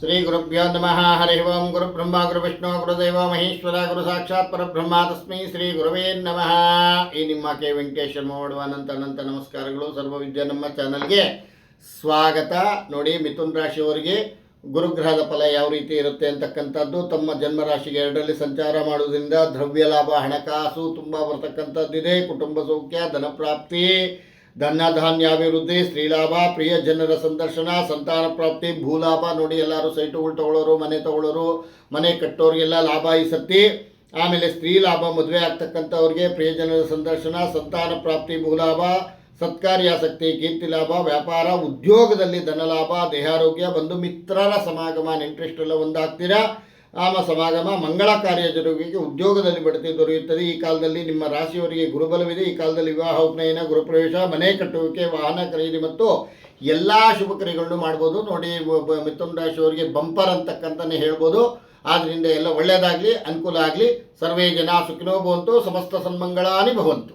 ಶ್ರೀ ಗುರುಭ್ಯೋ ನಮಃ. ಹರಿ ಓಂ. ಗುರು ಬ್ರಹ್ಮ ಗುರು ವಿಷ್ಣು ಗುರುದೇವ ಮಹೇಶ್ವರ ಗುರು ಸಾಕ್ಷಾತ್ ಪರಬ್ರಹ್ಮ ತಸ್ಮೈ ಶ್ರೀ ಗುರುವೇ ನಮಃ. ಈ ನಿಮ್ಮ ಕೆ ವೆಂಕಟೇಶ್ವರ ಮಾಡುವ ಅನಂತ ನಮಸ್ಕಾರಗಳು. ಸರ್ವವಿದ್ಯಾ ನಮ್ಮ ಚಾನಲ್ಗೆ ಸ್ವಾಗತ. ನೋಡಿ, ಮಿಥುನ್ ರಾಶಿಯವರಿಗೆ ಗುರುಗ್ರಹದ ಫಲ ಯಾವ ರೀತಿ ಇರುತ್ತೆ ಅಂತಕ್ಕಂಥದ್ದು. ತಮ್ಮ ಜನ್ಮರಾಶಿಗೆ 2ರಲ್ಲಿ ಸಂಚಾರ ಮಾಡುವುದರಿಂದ ದ್ರವ್ಯ ಲಾಭ, ಹಣಕಾಸು ತುಂಬ ಬರ್ತಕ್ಕಂಥದ್ದಿದೆ. ಕುಟುಂಬ ಸೌಖ್ಯ, ಧನಪ್ರಾಪ್ತಿ, ಧನಧಾನ್ಯಾಭಿವೃದ್ಧಿ, ಸ್ತ್ರೀಲಾಭ, ಪ್ರಿಯ ಜನರ ಸಂದರ್ಶನ, ಸಂತಾನ ಪ್ರಾಪ್ತಿ, ಭೂಲಾಭ. ನೋಡಿ, ಎಲ್ಲರೂ ಸೈಟುಗಳು ತಗೊಳ್ಳೋರು, ಮನೆ ತಗೊಳ್ಳೋರು, ಮನೆ ಕಟ್ಟೋರಿಗೆಲ್ಲ ಲಾಭ ಈ ಸತಿ. ಆಮೇಲೆ ಸ್ತ್ರೀ ಲಾಭ, ಮದುವೆ ಆಗ್ತಕ್ಕಂಥವ್ರಿಗೆ ಪ್ರಿಯಜನರ ಸಂದರ್ಶನ, ಸಂತಾನ ಪ್ರಾಪ್ತಿ, ಭೂಲಾಭ, ಸತ್ಕಾರ್ಯಾಸಕ್ತಿ, ಕೀರ್ತಿ ಲಾಭ, ವ್ಯಾಪಾರ, ಉದ್ಯೋಗದಲ್ಲಿ ಧನಲಾಭ, ದೇಹಾರೋಗ್ಯ, ಬಂಧು ಮಿತ್ರರ ಸಮಾಗಮ, ನೆಂಟರಿಷ್ಟೆಲ್ಲ ಒಂದಾಗ್ತೀರಾ. ಸಮಾಗಮ, ಮಂಗಳ ಕಾರ್ಯ ಜರುಗಿಗೆ, ಉದ್ಯೋಗದಲ್ಲಿ ಬಡ್ತಿ ದೊರೆಯುತ್ತದೆ. ಈ ಕಾಲದಲ್ಲಿ ನಿಮ್ಮ ರಾಶಿಯವರಿಗೆ ಗುರುಬಲವಿದೆ. ಈ ಕಾಲದಲ್ಲಿ ವಿವಾಹ, ಉಪನಯನ, ಗೃಹಪ್ರವೇಶ, ಮನೆ ಕಟ್ಟುವಿಕೆ, ವಾಹನ ಖರೀದಿ ಮತ್ತು ಎಲ್ಲ ಶುಭ ಕಾರ್ಯಗಳನ್ನು ಮಾಡ್ಬೋದು. ನೋಡಿ, ಮಿಥುನ ರಾಶಿಯವರಿಗೆ ಬಂಪರ್ ಅಂತಕ್ಕಂತಲೇ ಹೇಳ್ಬೋದು. ಆದ್ದರಿಂದ ಎಲ್ಲ ಒಳ್ಳೆಯದಾಗಲಿ, ಅನುಕೂಲ ಆಗಲಿ. ಸರ್ವೇ ಜನ ಸುಖಿನೋ ಭವಂತು, ಸಮಸ್ತ ಸನ್ಮಂಗಳಾನಿ ಭವಂತು.